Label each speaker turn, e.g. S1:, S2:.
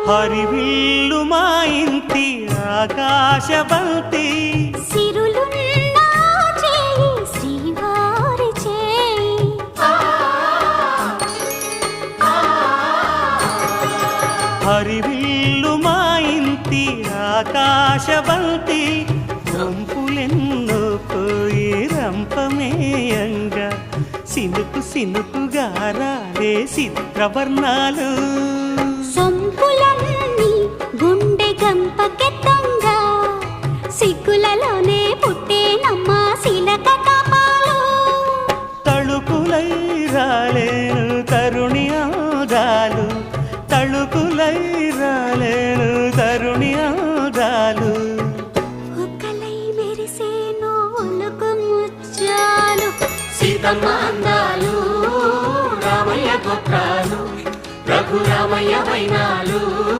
S1: హరివిల్లు మా ఇంటి ఆకాశబంతి
S2: సిరులున్న చేయి శ్రీవారి చేయి
S1: హరివిల్లు మా ఇంటి ఆకాశబంతి రంపులెన్నో పోయి రంపమేయంగా సినుకు సినుకుగా రాలే చిత్రవర్ణాలు
S2: సొంపులన్నీ గుండె గంపకెత్తంగా సిగ్గులలోనే పుట్టేనమ్మ శిలక కపాలు
S1: తళుకులై రాలేను తరుణి ఆదాలు తళుకులై రాలేను తరుణి ఆదాలు
S2: ఒక్కలై మెరిసేను ఒలుకు ముచ్చాలు
S3: సీతమ్మ అందాలు రామయ్య గోత్రాలు రఘురామయ్య వైనాలు